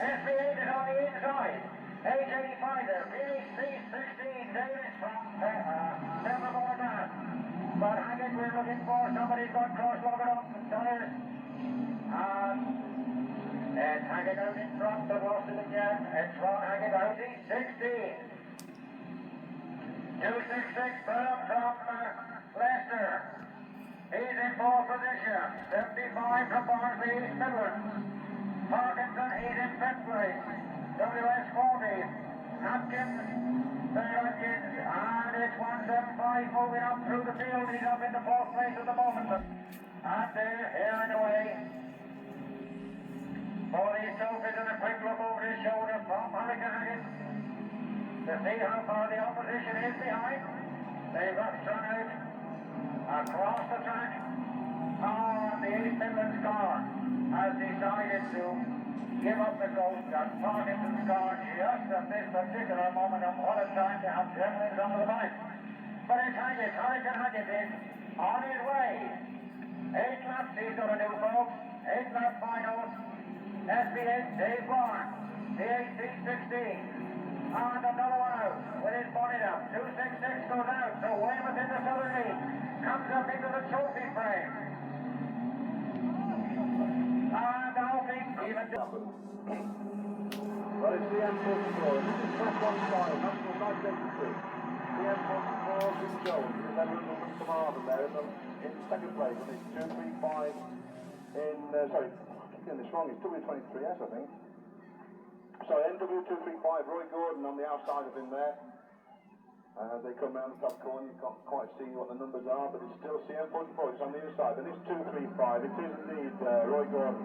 SB8 is on the inside. H85 there. PHC16 Davis from Silvermore Gas. But Haggett, we're looking for somebody's got cross-loaded up the tires. It's Haggett out in front, but lost it again. It's Ron Haggett out in 16. 266 Burnham from Leicester. He's in pole position. 75 from Barnsley, East Midlands. Parkinson, he's in fifth place. WS40. Hopkins, and it's 175 moving up through the field. He's up in the fourth place at the moment. And they're hearing away. Paulie Soap is in a quick look over his shoulder from Hurricane Haggett to see how far the opposition is behind. They've got strung out across the track. The East Midlands car has decided to give up the ghost, and Parkinson's car just at this particular moment of what a time to have Gremlins on the line. But it's Haggett, Hurricane Haggett is on his way. 8 laps he's going to do, folks. 8 lap finals. SB8, Dave Barn, PHC16, and another one out with his bonnet up. 266 goes out, so Weymouth in the southern lead comes up into the trophy frame. And hoping even... Well, it's the M44, this is Press 15, National 982. The M44, King Jones, is Edward from Carmarthen there in second place, and it's 235 in, sorry, getting this wrong, it's W23S, I think. Sorry, NW235, Roy Gordon on the outside of him there. They come round the top corner, you can't quite see what the numbers are, but it's still CM44, it's on the inside, and it's 235, it is indeed Roy Gordon.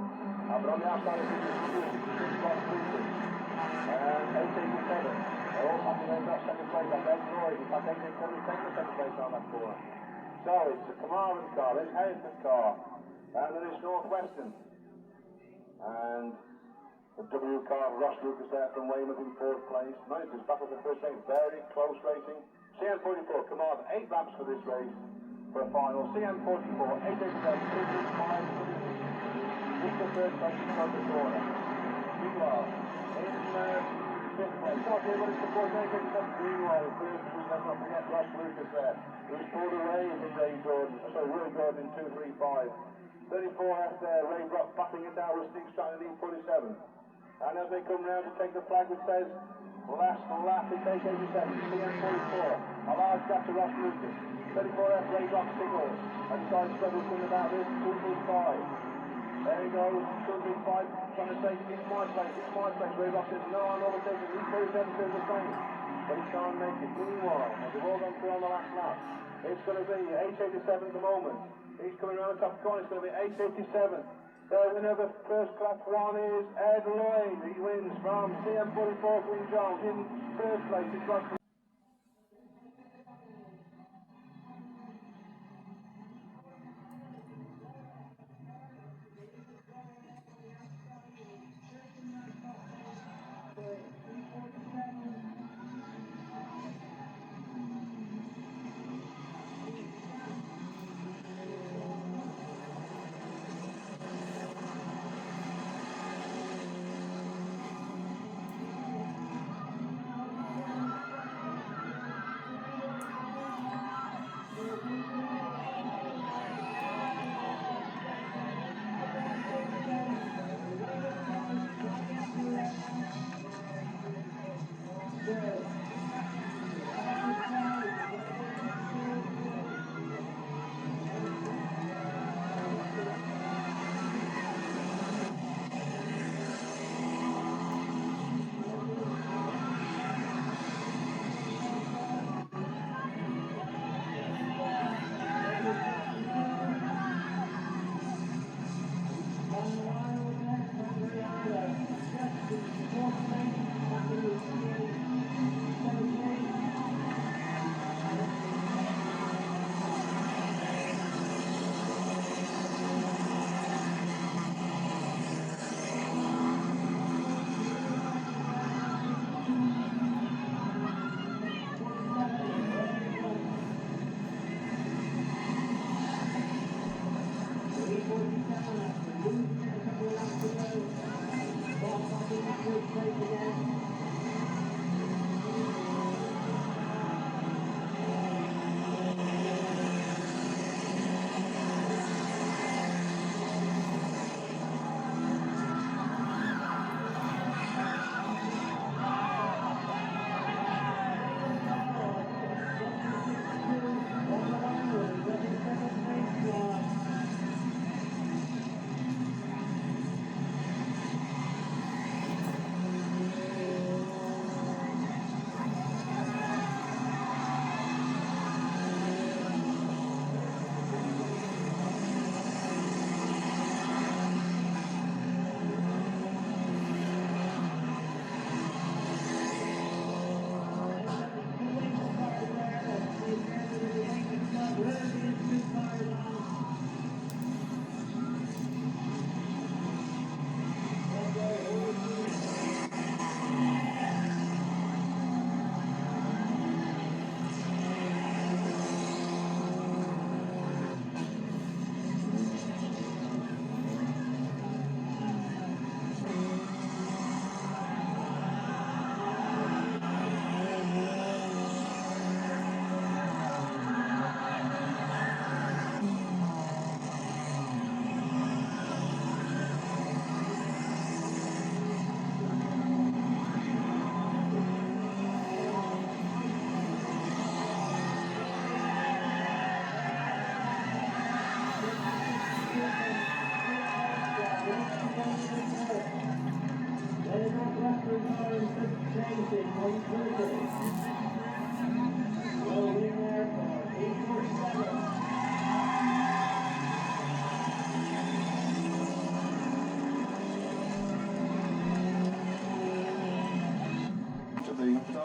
But on the outside of it is 265, and 887. They're all happy they've got second place, and there's Roy, in fact 887 is taking the second place on that corner. So it's the Carmarthen car, there's Harrison's car, and then it's Northwestern. And the W car, Ross Lucas there from Weymouth in fourth place. Managers battle for first place, very close racing. CM44, Carmarthen, 8 laps for this race for a final. CM44, 887, 265, just the third place in front of the corner. Meanwhile, in fifth place, not here, but it's the fourth place, meanwhile, in third place, let's not forget Ross Lucas there, who's pulled away from Roy Gordon in 235. 34F there, Ray Brock batting it down with Sting Strand in 47. And as they come round to take the flag, which says, last lap, it's 887, CM44, a large gap to Ross Lucas. 34F, Ray Brock singles, and starts struggling about this, 235. There he goes, 235, trying to say, it's my place, Ray Brock says, no, I'm overtaking, he's 47 doing the same. But he can't make it. Meanwhile, as they've all gone through on the last lap, it's going to be 887 at the moment. He's coming around the top corner, it's going to be 887. The winner of the first class one is Ed Lloyd. He wins from CM44 Queen Jones in first place. It's got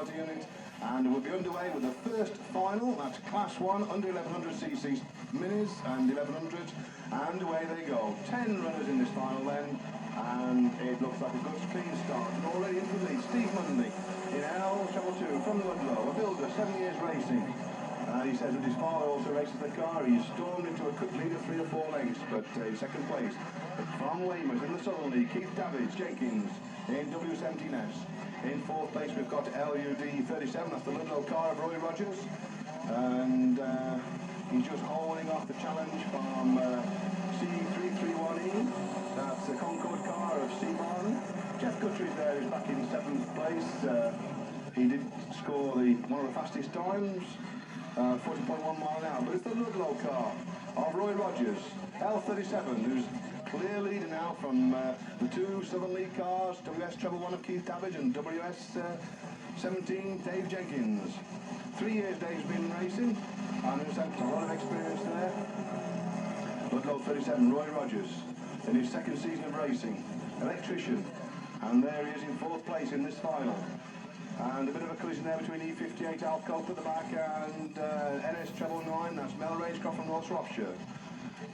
hospitality unit, and we'll be underway with the first final. That's Class 1 under 1100cc minis and 1100s, and away they go. 10 runners in this final then, and it looks like a good clean start. And already into the lead, Steve Mundy in L Treble 2 from Ludlow, a builder, 7 years racing. He says that his father also races the car. He's stormed into a quick lead of 3 or 4 lengths, but in second place. But from Weymouth in the Southern League, Keith Davids, Jenkins in W17S. In 4th place we've got LUD 37, that's the Ludlow car of Roy Rogers. And he's just holding off the challenge from C331E. That's the Concord car of Seaborn. Jeff Guttery's there, who's back in 7th place. He did score one of the fastest times. 40.1 mile an hour, but it's the Ludlow car of Roy Rogers, L37, who's clear leader now from the 2 Southern League cars, WS Treble 1 of Keith Davids and WS 17 Dave Jenkins. 3 years Dave's been racing, and he's had a lot of experience there. Ludlow 37, Roy Rogers, in his 2nd season of racing, electrician, and there he is in 4th place in this final. And a bit of a collision there between E58 Alcope at the back and NS Treble 9, that's Mel Rangecroft from North Shropshire.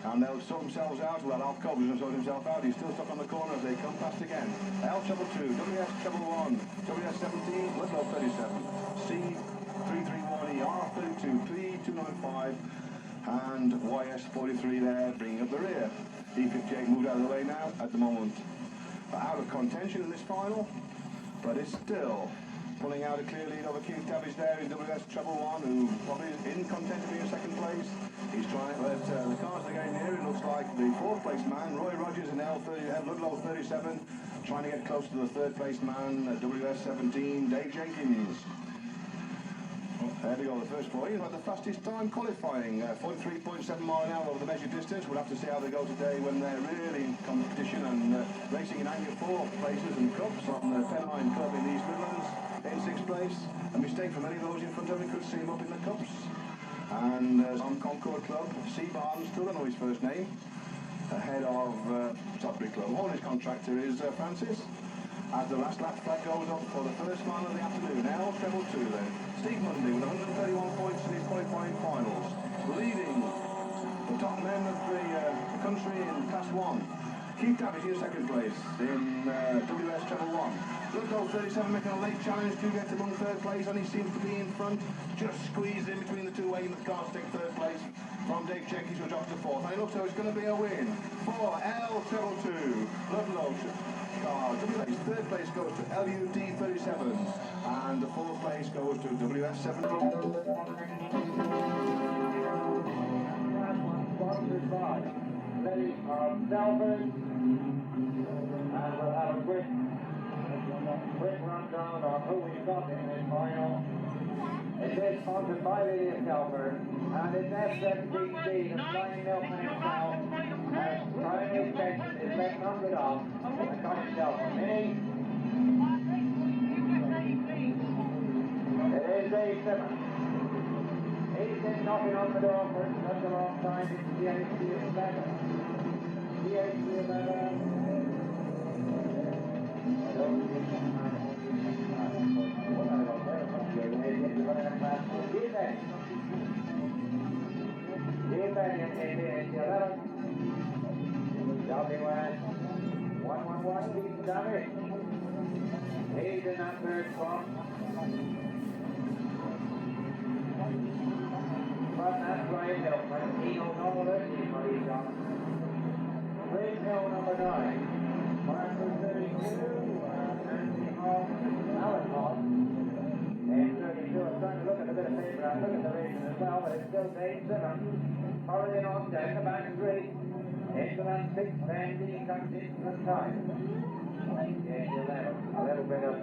And they'll sort themselves out. Well, Alcope doesn't sort himself out, he's still stuck on the corner as they come past again. L Treble 2, WS Treble 1, WS 17, Ludlow 37, C331E, R32, P295, and YS 43 there, bringing up the rear. E58 moved out of the way now at the moment. Out of contention in this final, but it's still pulling out a clear lead over Keith Davies there in WS Treble 1, who probably is in content to be in 2nd place. He's trying to let the cars are getting near. It looks like the 4th place man, Roy Rogers in Ludlow 37, trying to get close to the 3rd place man, WS 17, Dave Jenkins. There we go, the first 4. He's had the fastest time qualifying, 43.7 mile an hour over the measured distance. We'll have to see how they go today when they're really in competition and racing in Anglia 4 places and cups on the Pennine Club in the East Midlands in 6th place. A mistake for many of those in front of me, could see him up in the cups. And on Concord Club, C. Barnes, still don't know his first name, ahead of Tardebigge Club. All his contractor is Francis. As the last lap flag goes up for the first mile of the afternoon, L Treble 2 then. Steve Mundy with 131 points in his qualifying finals, leading the top men of the country in Class 1. Keith Davies in 2nd place in WS Treble 1. Ludlow 37 making a late challenge to get among 3rd place, and he seems to be in front, just squeezed in between the 2 Weymouth cars to take 3rd place from Dave Jenkins, who dropped to 4th. And it looks like it's going to be a win for L Treble 2. Ludlow WS 3rd place goes to LUD 37, and the 4th place goes to WS 17. Sponsored by Lady of Delvin, and we'll have a quick rundown on who we've got in this final. It is sponsored by Lady of Delvin, and it's S17C, the Flying Milkman himself, and primary section is left numbered off, and got himself a mini. It is A7. He's been knocking on the door for such a long time. It's DHC 11. DHC 11. WS 111 Keith Davies. He's in that 3rd spot. But that's Ryan Milkman. He don't know what he's on. Green Hill number 9. Marker 32. Anthony Hall. Alan Hall. And 32. I'm trying to look at a bit of paper. I look at the racing as well, but it's still Dave Simmons. Hurrying on down the back straight. Into that 6th bend. He comes into the time. A little bit of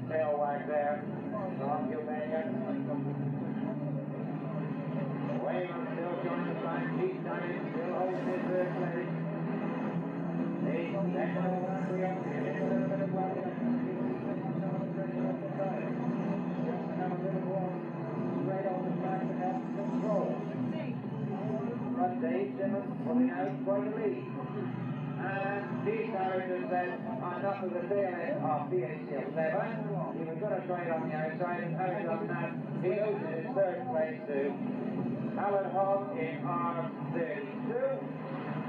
tail wag there from Gilbania. Weymouth still joins the line. Keith Davies still holding his 3rd place. The second of the country up here. A little bit of wag. Have a little more straight on the track to have control. But Dave Simmons pulling out quite a lead. And Keith Davies has said, I lined up with the tail end of BHCL 7. He was going to try it on the outside, and having done that, he loses his third place to Alan Hogg in R32.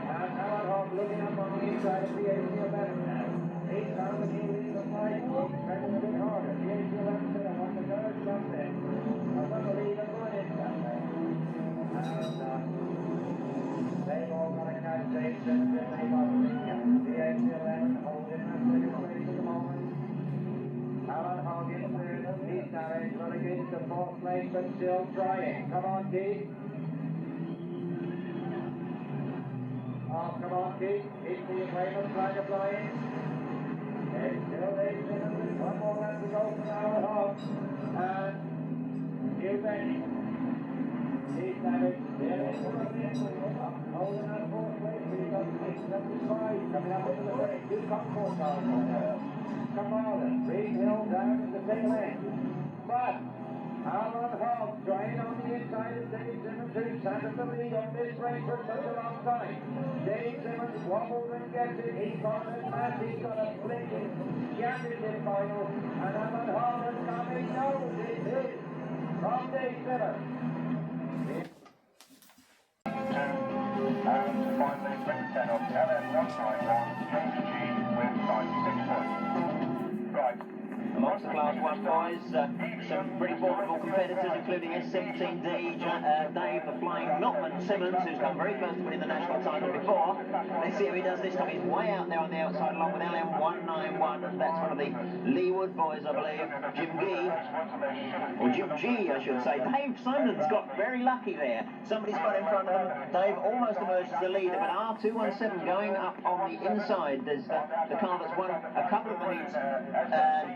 And Alan Hogg looking up on the inside of BHCL 7 now. He's found the new lead of fight. He's trending a bit harder. BHCL 7 said I want the third jump in. I want the lead of one in that way. And they've all got a catch date since they've got the BHCL 11 holding that second place at the moment. Alan Hogg in third. He's now relegated to fourth place, but still trying. Come on, Keith. Oh, come on, Keith. Keith, do you play the flag of flying? It's still 8 minutes. One more lap to go from Alan Hogg. And Hugh Benny. He's savage. There is one of them. Holding that fourth place. He's got 8.75 coming up into the break. Two top four cars on there. Come on, Reed Hill down at the tail end. But Alan Hogg trying on the inside of Dave Simmons, who's sat at the lead on this race for such a long time. Dave Simmons wobbles and gets it. He's got a match. He's got a blinking championship final. And Alan Hogg is coming. No, it is from Dave Simmons. And finally, Britain 10 of LN191, James G with 96 points. Right. Amongst the Class 1 boys, some pretty formidable competitors, including S17D, Dave, the flying Milkman Simmons, who's come very close to winning the national title before. Let's see how he does this time. He's way out there on the outside, along with LM191. That's one of the Leeward boys, I believe. Jim G, I should say. Dave Simon's got very lucky there. Somebody's got in front of them. Dave almost emerged as the leader, but R217 going up on the inside. There's the car that's won a couple of the heats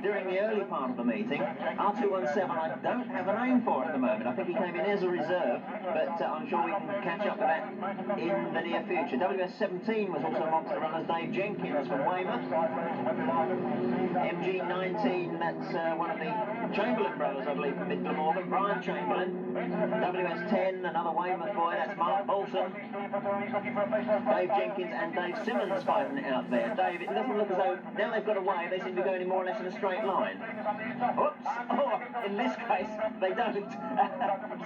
during the early part of the meeting. R217, I don't have a name for at the moment. I think he came in as a reserve, but I'm sure we can catch up with that in the near future. WS17 was also amongst the runners. Dave Jenkins from Weymouth. MG19, that's one of the Chamberlain brothers, I believe, from Mid Glamorgan. Brian Chamberlain. WS10, another Weymouth boy, that's Mark Bolson. Dave Jenkins and Dave Simmons fighting out there. Dave, it doesn't look as though, now they've got away, they seem to be going more or less in a straight line. Oops! Oh, in this case, they don't.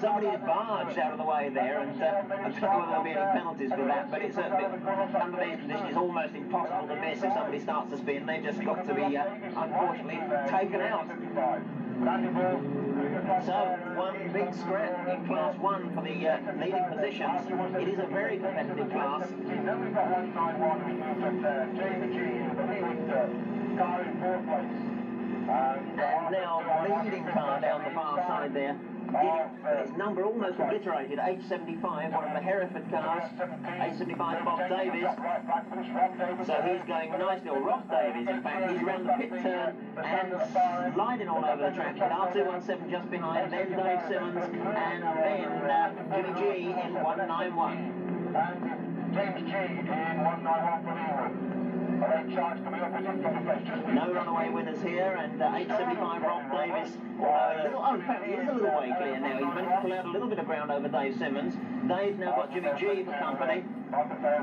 Somebody has barged out of the way there, and I don't know whether there'll be any penalties for that, but it's certainly, under these conditions, it's almost impossible to miss if somebody starts to spin. They've just got to be, unfortunately, taken out. So, one big scrap in Class 1 for the leading positions. It is a very competitive class. Then we've got 191, who's moved at James G, the lead car in fourth place. And now leading car down the far side there. His number almost obliterated, H75, one of the Hereford cars, H75 Bob Davies. So he's going nicely, or Rob Davies in fact, he's around the pit turn and sliding all over the track with R217 just behind, then Dave Simmons, and then Jimmy G in 191. And James G in 191 for Leeward. No runaway winners here, and 875 Rob Davis, although in fact he is a little way clear now. He's managed to pull out a little bit of ground over Dave Simmons. Dave's now got Jimmy G for company.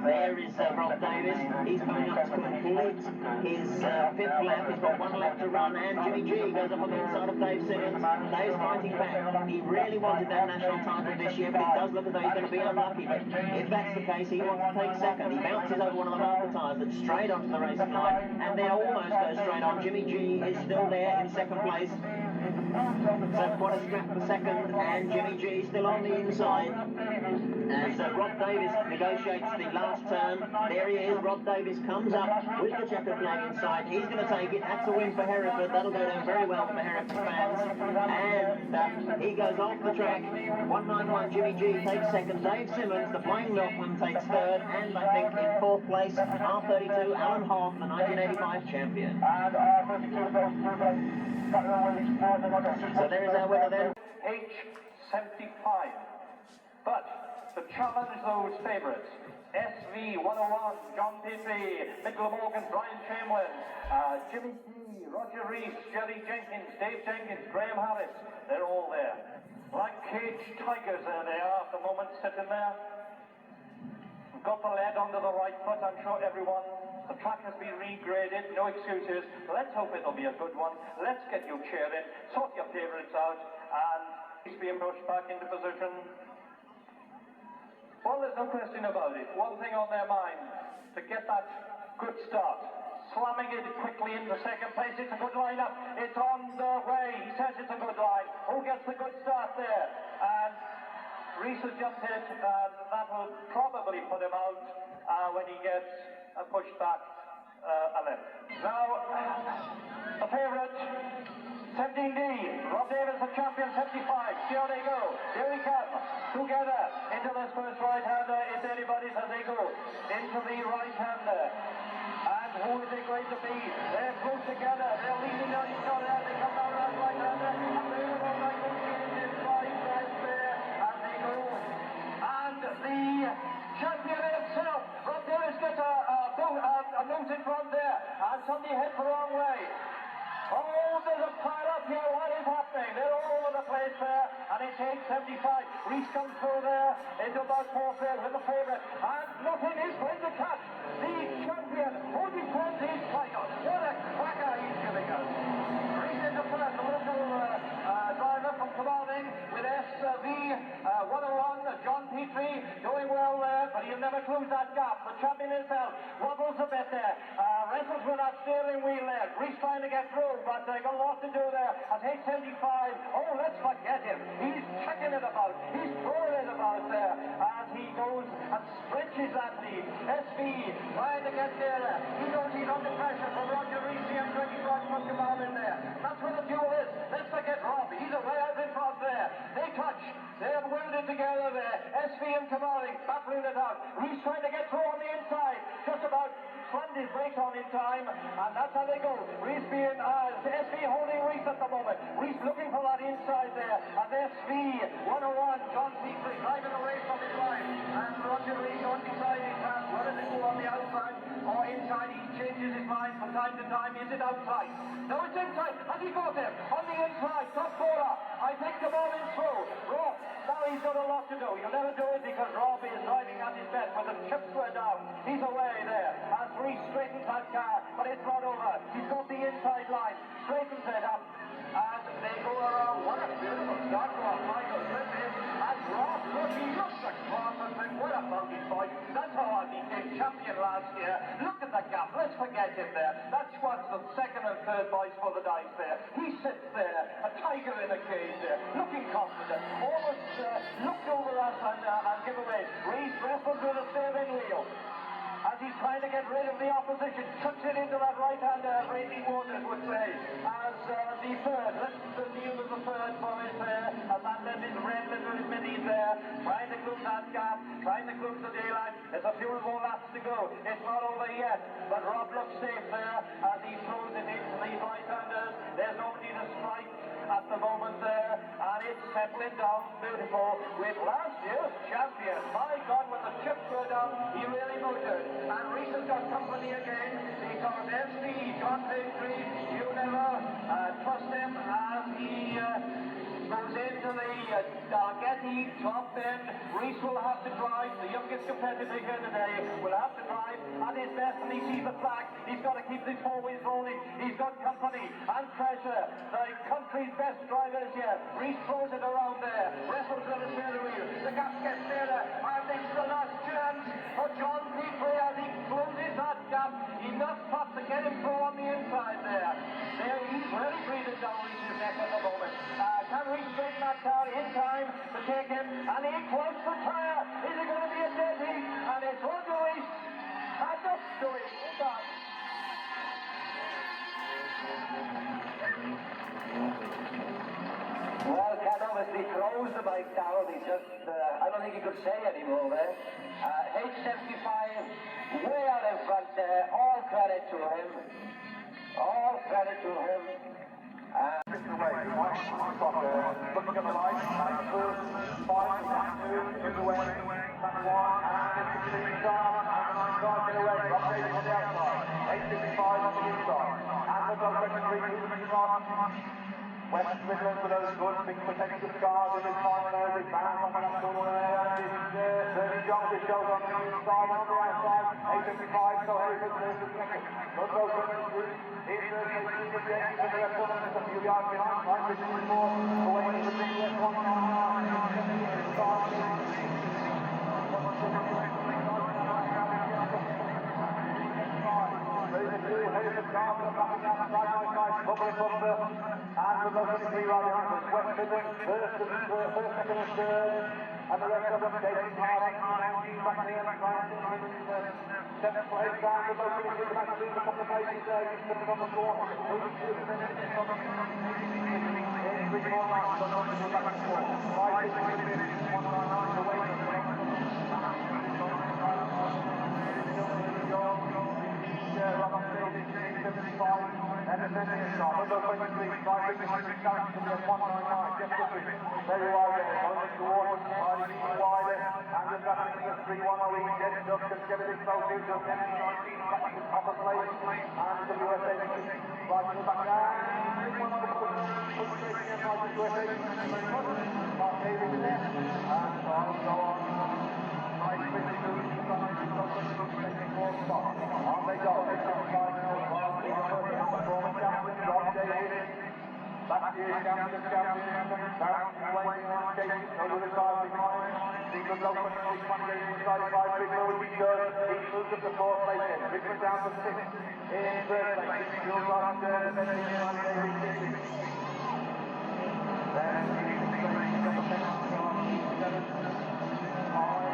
There is Rob Davis. He's coming up to complete his fifth lap. He's got one lap to run, and Jimmy G goes up on the inside of Dave Simmons. Dave's fighting back. He really wanted that national title this year, but it does look as though he's going to be unlucky. But if that's the case, he wants to take second. He bounces over one of the marker tyres that's straight onto the racing line, and then almost goes straight on. Jimmy G is still there in second place. So quite a scrap for second, and Jimmy G still on the inside as Rob Davis negotiates the last turn. There he is. Rob Davis comes up with the checkered flag inside. He's going to take it. That's a win for Hereford. That'll go down very well for the Hereford fans. And he goes off the track. 191 Jimmy G takes second. Dave Simmons, the flying milkman, takes third, and I think in fourth place R32 Alan Hogg, the 1985 champion. So there is our winner then. H75. But to challenge those favourites, SV101, John Petrie, Mid Glamorgan, Brian Chamberlain, Jimmy G, Roger Rees, Jerry Jenkins, Dave Jenkins, Graham Harris, they're all there. Like caged tigers, there they are at the moment, sitting there. Got the lead under the right foot, I'm sure everyone The track has been regraded, no excuses. Let's hope it'll be a good one. Let's get you cheering, sort your favourites out, and he's being pushed back into position. Well, there's no question about it. One thing on their mind, to get that good start. Slamming it quickly into second place. It's a good lineup. It's on the way. He says it's a good line. Who gets the good start there? And Reese has just hit, and that will probably put him out when he gets pushed back a left. Now, the favourite, 17D, Rob Davis, the champion, 75. Here they go. Here we come. Together into this first right-hander. It's anybody's as they go into the right-hander. And who is it going to be? They're close together. They're leading on each other as they come down that right-hander. And they're about like those in five left there as they go. And the champion himself, Rob Davis, gets a note in front there. And somebody hit the wrong way. Oh, there's a pile up here. What is happening? They're all over the place there. And it takes 75. Reese comes through there into about 4 field with the favourite. And nothing is going to catch the champion who defends his title. What a cracker he's giving us. Reese into first. The local driver from Tardebigge with SV 101, John Petrie, doing well there, but he'll never close that gap. The champion himself wobbles a bit there. Wrestles with that steering wheel there. Reese trying to get through, but they got a lot to do there. At 875, oh, let's forget him. He's checking it about. He's throwing it about there as he goes and stretches that lead. SV trying to get there. He knows he's under pressure from Roger Reese and 25 must come out in there. That's where the duel is. Let's forget Rob. He's away out in front there. They touch. They have welded together there. SV and Kamali battling it out. Reese trying to get through on the inside. Just about slammed his brakes on in time, and that's how they go. Reese being, SV holding Reese at the moment. Reese looking for that inside there, and SV 101, John Petrie driving away from his line, and Roger Reese undecided whether to go on the outside or inside. He changes his mind from time to time. Is it outside? No, it's inside. Has he got him? On the inside, top corner. I think the ball is through. Rob, now he's got a lot to do. You'll never do it because Rob is driving at his best with the chips were down. He's away there. As Reese straightens that car, but it's not over. He's got the inside line. Straightens it up. And they go around. What a beautiful start for Michael Griffin. And Rob, look, he looks across and think, what about his boy? That's how I became champion last year. Look at the gap. Let's forget him there. That's what's the second and third boys for the dice there. He sits there, a tiger in a cage there, looking confident. Almost looked over us and give away. Reese wrestles with a steering wheel. As he's trying to get rid of the opposition, chucks it into that right-hander, Brady Waters would say, as the third. Let's deal with the third boys there, as that led his red little mini there, trying to close that gap, trying to close the daylight. There's a few more laps to go. It's not over yet, but Rob looks safe there as he throws it into these right-handers. There's nobody to strike at the moment there, and it's settling down beautiful with last year's champion. My God, when the chips go down, he really motored. And Reese has got company again because SV, John Petrie, you never trust him as he goes into the Tardebigge top end. Reese will have to drive, the youngest competitor here today, will have to drive at his best, and he sees the flag. He's got to keep these four wheels rolling. He's got company and pressure. The country's best drivers here. Reese throws it around there, wrestles with the steering wheel. The gap gets nearer, and it's the last chance for John Petrie as he closes that gap. Enough pop to get him through on the inside there. There, he's really breathing down Reese's neck at the moment. Can Reese straighten that car in time to take him? And he close the tire. Is it going to be a dead heat? And it's Roger Reese. And up to it. Well, Ken obviously throws the bike down. He just, I don't think he could say anymore there. H75 way out in front there. All credit to him. All credit to him. Looking at the lights, first 5, 2, the way, number 1, and it's the start, and the 9 car get away, Rob Davis on the outside, 855 on the inside, and the dog record 3, moving in the West Midlands for those good, big protective cars in this time there, big man on that corner there, and it's Bernie Jones, it shows on the inside, on the outside, 855, so Harrison there's the second. Ludlow coming through, is the chasing the Yankees and the rest of them, there's a few yards behind, right, Richard is more, away to the big left one, and the local three right behind us, West Midlands, first, second and third, and the rest of them taking part, 19 back there, 7th place down, the local three back through a couple of places there, he's putting on the floor, moving to the minutes from the 3 more lines, the local three back and forth, 5 minutes, 199 away from the and the second is on. Ludlow 23, 5 behind the challenge to the 199. Jeff Guthrie, very wide there. Going towards Hardy even wider. And the back to the 310 each. Ed Duckton, Kevin Explosive, to 19, back to the top of place. And the USA right to the back down. This one on the boat. Put straight in by the USA. Mark Davis in there. And so on. Nice 52. Taking 4 spots. On they go. They come by now. Back here, champion, bouncing away now, chasing over the side behind. Stephen Logan, he's one getting inside 5, Richmond would be third. He moves up to 4th place then. Richmond down to 6th in 3rd place. Still right there, and then he's on David Dixon. Then he's in 6th place, he's got the second car, 7th, 5,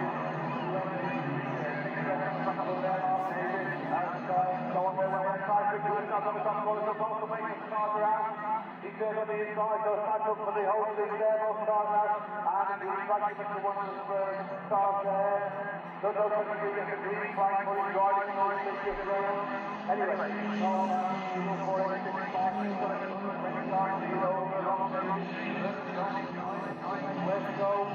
6th, back over there, Mark David, and go on their way inside. Richmond is not on the top corner, so both the main cars are out. He's there on the inside, goes back up for the whole thing there, both cars out, and he's back into one of the cars there. Ludlow 23 gets a green flag for his driving nicely just there. Anyway, so Eagle 486 Mark, he's got a 20 cars lead over, long way, let's go,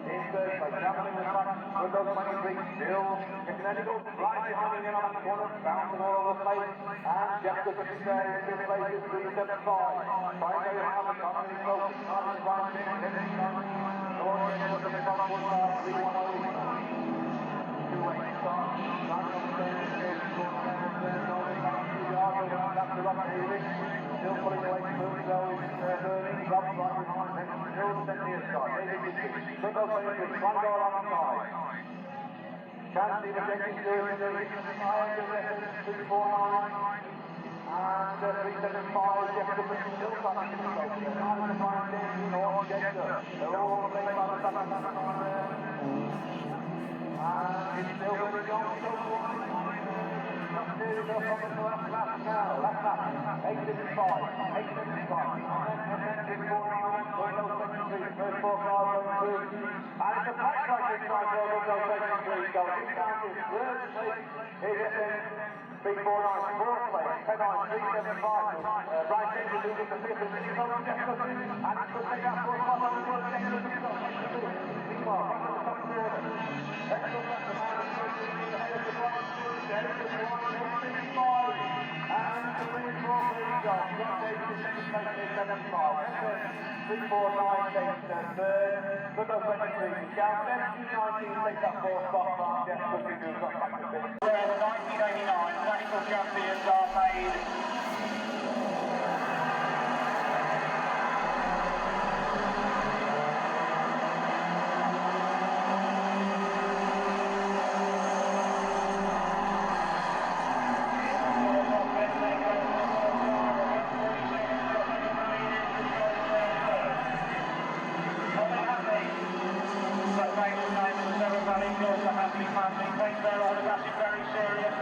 in 3rd place, travelling the track, Ludlow 23 still, Connecticut right behind him on the corner, bouncing all over the place, and Jeff Guthrie there in 5th place is 375. Trying very hard, but not really close, not as right in, every time, Lord, the top one bar, 310, 2-8 start, right on the stairs, going down there, going back 2 yards, over back to Rob Davis, still pulling away smooth, though, it's Bernie, Rob right behind him, still second year start, David Dixon, Ludlow 23, one goal on the side. Can't see the Jenkins doing it, they're reaching the high end of the 349, and 375, Jeff Guthrie still starting to go there. Now it's the Brian James, or Jester, they're all playing by the back of the car there. And it's still going on so far. Not serious up on the last lap now, last lap, 875, 875. And then 349, Ludlow 23, first 4 cars going through. And it's a pack like this time for Ludlow 23, going down to 3rd place. Here's it 349, 4th place, 10-9, 375. Brian James is losing the 5th, and he's on Jeff Guthrie, and he could take out 4 spots on the world second of the top. Meanwhile, back to the top corner. Excellent left to man, ahead of the Brian James, ahead of the Brian, 165. And the winning 4th, there we go. Brian Davis is second place in 7-5. 349 takes 3rd. Ludlow 23 down 17-19, takes that 4th spot from Jeff Guthrie, who's got back to 5th. Where the 1989 national champions are made. Happy family, take their autographs very serious.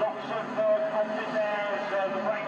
Lots of content there as the break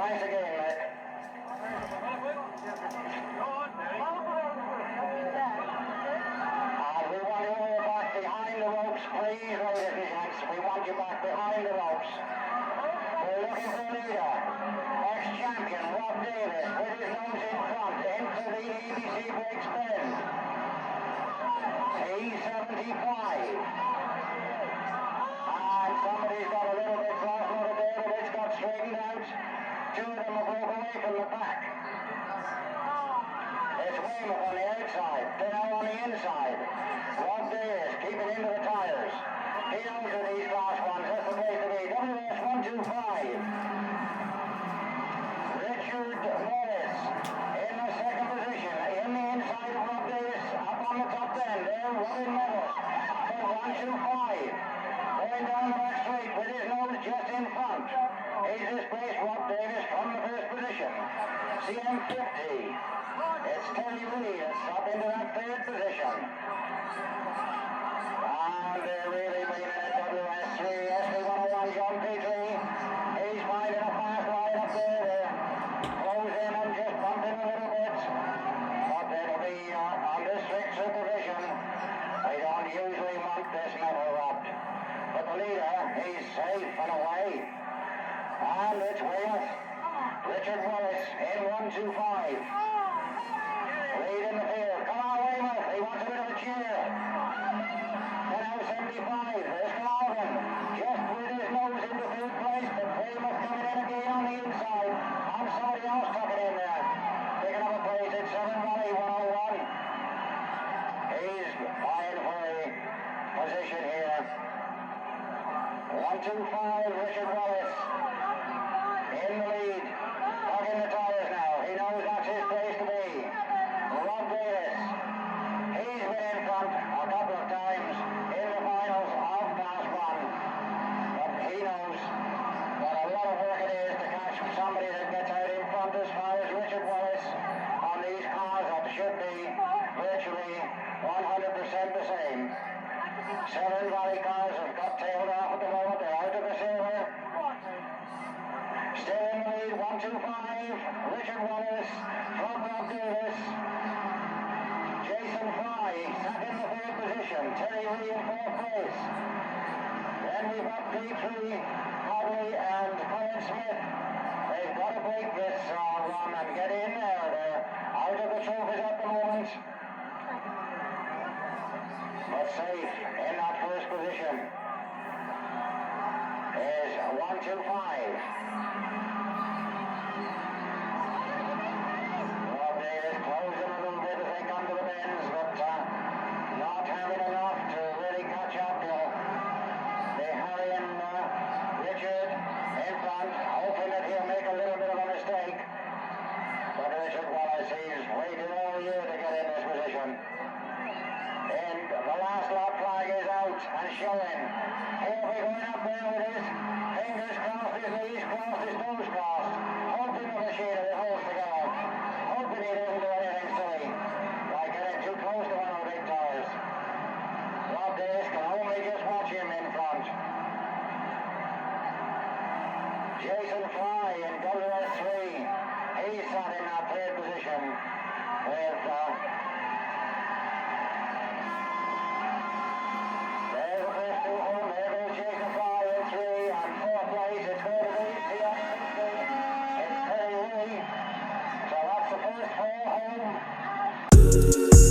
twice again, mate. And we want you all back behind the ropes, please, ladies and gents. We want you back behind the ropes. We're looking for a leader. Ex-champion Rob Davis with his nose in front into the ABC Brakes bend. He's 75. And somebody's got a little bit cross-loaded there, but it's got straightened out. Two of them have broke away from the pack. It's Weymouth on the outside, Dino on the inside. Rob Davis keeping into the tyres. He knows that these class ones, that's the place to be. WS 125. Richard Wallace in the second position. In the inside of Rob Davis, up on the top end. There, Robin Mellis for 125. Going down the back straight with his nose just in front. He's displaced Rob Davis from the first position. CM50. It's Terry Lee that's up into that third position. And they're really bringing it at WS3. SV101 John Petrie. He's finding a fast line up there. They're closing and just bumping a little bit. But it'll be under strict supervision. They don't usually want this metal wrapped. But the leader, he's safe and away. And it's Weymouth. Richard Wallace in 125. Lead in the field. Come on, Weymouth. He wants a bit of a cheer. And now 75. There's Calvin. Just with his nose into third place, but Weymouth coming in again on the inside. And somebody else tucking in there. Picking up a place at 7 Valley 101. He's vying for a position here. 125, Richard Wallace. In the lead. Tugging the tires now. He knows that's his place to be. Rob Davis. He's been in front a couple of times in the finals of Class 1. But he knows what a lot of work it is to catch somebody that gets out in front as far as Richard Wallace on these cars that should be virtually 100% the same. 7 Valley cars have got tailed off at the moment. They're out of the silver. Still in the lead, 125. Richard Wallace from Rob Davis. Jason Fry sat in the third position. Terry Lee in fourth place. Then we've got Petrie, Hadley, and Colin Smith. They've got to break this run and get in there. They're out of the trophies at the moment. But safe in that first position is 125. Rob Davis closing a little bit as they come to the bends, but not having enough to really catch up. They harrying Richard in front, hoping that he'll make a little bit of a mistake. But Richard Wallace, he's waited all year to get in this position. And the last lap flag is out and showing. He'll be going up there with his fingers crossed, his knees crossed, his toes crossed, hoping the machine will hold together, hoping he doesn't do anything silly, like getting too close to one of the big tires. Rob Davis can only just watch him in front. Jason Fry in WS3, he sat in that third position with there's the first two home. There goes Jason Fry in 3 and 4th place. It's going to be CM50. It's Terry Lee. So that's the first 4 home.